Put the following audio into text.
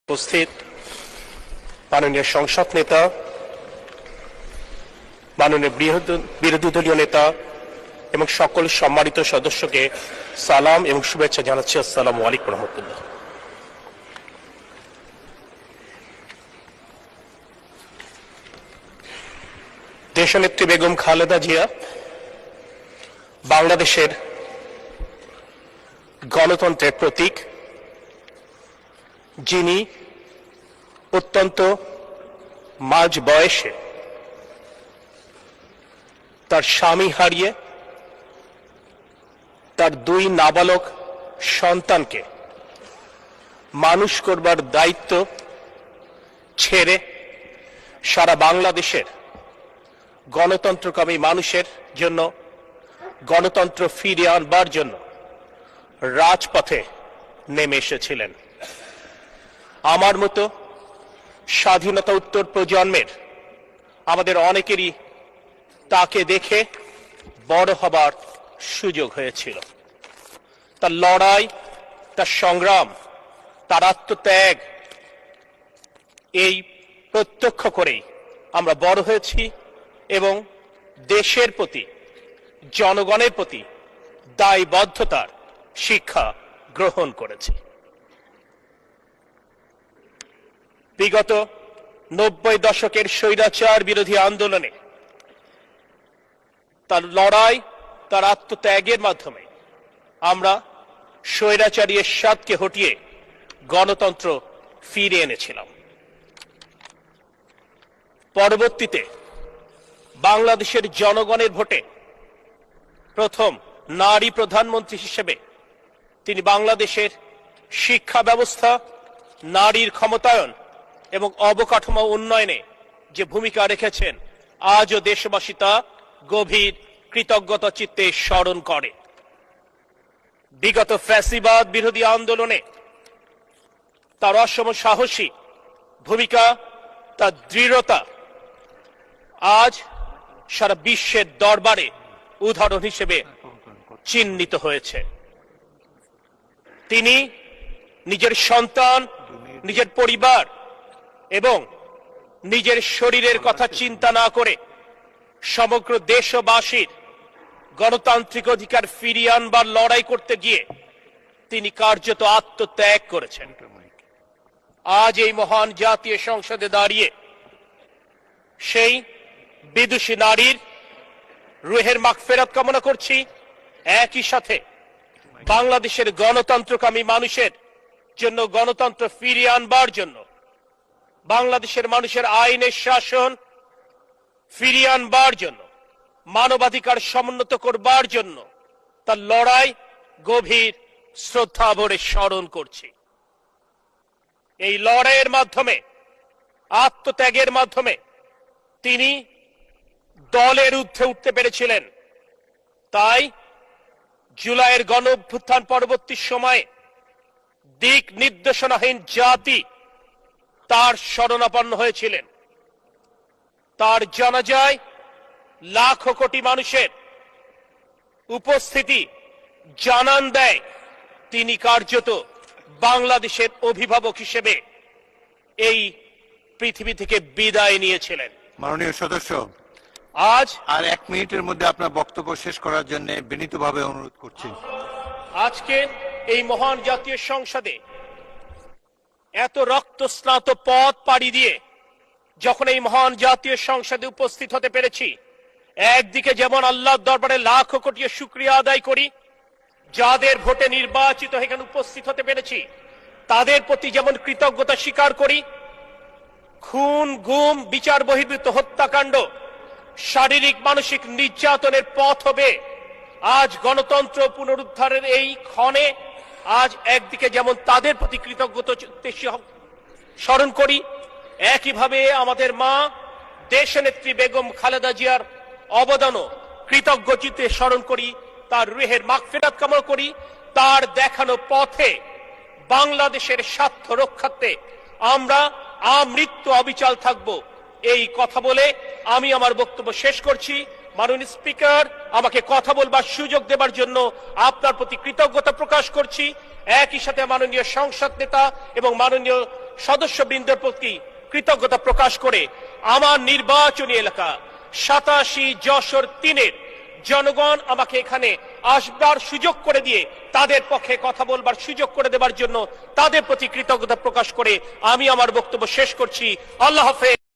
উপস্থিত মাননীয় সংসদ নেতা, মাননীয় বিরোধী দলীয় নেতা এবং সকল সম্মানিত সদস্যকে সালাম এবং শুভেচ্ছা জানাচ্ছি। আসসালামু আলাইকুম রহমতুল্লাহ। দেশনেত্রী বেগম খালেদা জিয়া বাংলাদেশের গণতন্ত্রের প্রতীক, যিনি অত্যন্ত মাঝ বয়সে তার স্বামী হারিয়ে তার দুই নাবালক সন্তানকে মানুষ করবার দায়িত্ব ছেড়ে সারা বাংলাদেশের গণতন্ত্রকামী মানুষের জন্য গণতন্ত্র ফিরিয়ে আনবার জন্য রাজপথে নেমে এসেছিলেন। আমার মতো স্বাধীনতা উত্তর প্রজন্মের আমাদের অনেকেরই তাকে দেখে বড় হবার সুযোগ হয়েছিল। তার লড়াই, তার সংগ্রাম, তার আত্মত্যাগ, এই প্রত্যক্ষ করেই আমরা বড় হয়েছি এবং দেশের প্রতি, জনগণের প্রতি দায়বদ্ধতার শিক্ষা গ্রহণ করেছি। বিগত 90 দশকের স্বৈরাচার বিরোধী আন্দোলনে তার লড়াই, তার আত্মত্যাগের মাধ্যমে আমরা স্বৈরাচারী এরশাদকে হটিয়ে গণতন্ত্র ফিরিয়ে এনেছিলাম। পরবর্তীতে বাংলাদেশের জনগণের ভোটে প্রথম নারী প্রধানমন্ত্রী হিসেবে তিনি বাংলাদেশের শিক্ষা ব্যবস্থা, নারীর ক্ষমতায়ন এবং অবকাঠামো উন্নয়নে যে ভূমিকা রেখেছেন, আজও দেশবাসী তা গভীর কৃতজ্ঞতা চিত্তে স্মরণ করে। বিগত ফ্যাসিবাদ বিরোধী আন্দোলনে তার অসম সাহসী ভূমিকা, তার দৃঢ়তা আজ সারা বিশ্বের দরবারে উদাহরণ হিসেবে চিহ্নিত হয়েছে। তিনি নিজের সন্তান, নিজের পরিবার এবং নিজের শরীরের কথা চিন্তা না করে সমগ্র দেশবাসীর গণতান্ত্রিক অধিকার ফিরিয়ে আনবার লড়াই করতে গিয়ে তিনি কার্যত আত্মত্যাগ করেছেন। আজ এই মহান জাতীয় সংসদে দাঁড়িয়ে সেই বিদুষী নারীর রুহের মাগফিরাত কামনা করছি। একই সাথে বাংলাদেশের গণতন্ত্রকামী মানুষের জন্য গণতন্ত্র ফিরিয়ে আনবার জন্য, বাংলাদেশের মানুষের আইনের শাসন ফিরিয়ে আনবার জন্য, মানবাধিকার সমুন্নত করবার জন্য তার লড়াই গভীর শ্রদ্ধা ভরে স্মরণ করছি। এই লড়াইয়ের মাধ্যমে, আত্মত্যাগের মাধ্যমে তিনি দলের ঊর্ধ্বে উঠতে পেরেছিলেন। তাই জুলাইয়ের গণ অভ্যুত্থান পরবর্তী সময়ে দিক নির্দেশনাহীন জাতি তার শরণাপন্ন হয়েছিলেন। তার জানাজায় লাখো কোটি মানুষের উপস্থিতি জানান দেয় তিনি কার্যত বাংলাদেশের অভিভাবক হিসেবে এই পৃথিবী থেকে বিদায় নিয়েছিলেন। মাননীয় সদস্য, আজ আর 1 মিনিটের মধ্যে আপনার বক্তব্য শেষ করার জন্য বিনীতভাবে অনুরোধ করছি। আজকে এই মহান জাতীয় সংসদে এত রক্তস্নাত পথ পাড়ি দিয়ে যখন এই মহান জাতীয় সংসদে উপস্থিত হতে পেরেছি, একদিকে যেমন আল্লাহর দরবারে লাখো কোটি শুকরিয়া আদায় করি, যাদের ভোটে নির্বাচিত এখানে উপস্থিত হতে পেরেছি তাদের প্রতি যেমন কৃতজ্ঞতা স্বীকার করি। খুন, গুম, বিচার বহির্ভূত হত্যাকাণ্ড, শারীরিক মানসিক নির্যাতনের পথ হবে আজ গণতন্ত্র পুনরুদ্ধারের এই ক্ষণে আজ একদিকে যেমন তাদের প্রতি কৃতজ্ঞতা স্মরণ করি, একইভাবে আমাদের মা দেশনেত্রী বেগম খালেদা জিয়ার অবদানও কৃতজ্ঞ চিত্তে স্মরণ করি, তার রুহের মাগফিরাত কামনা করি। তার দেখানো পথে বাংলাদেশের স্বার্থ রক্ষার্থে আমরা আমৃত্যু অবিচল থাকব, এই কথা বলে আমি আমার বক্তব্য শেষ করছি। মাননীয় স্পিকার, আমাকে কথা বলবার সুযোগ দেবার জন্য আপনার প্রতি কৃতজ্ঞতা প্রকাশ করছি। একই সাথে মাননীয় সংসদ নেতা এবং মাননীয় সদস্যবৃন্দের প্রতি কৃতজ্ঞতা প্রকাশ করে আমার নির্বাচনী এলাকা 87 যশোর 3-এর জনগণ আমাকে এখানে আসবার সুযোগ করে দিয়ে তাদের পক্ষে কথা বলবার সুযোগ করে দেবার জন্য তাদের প্রতি কৃতজ্ঞতা প্রকাশ করে আমি আমার বক্তব্য শেষ করছি। আল্লাহ হাফেজ।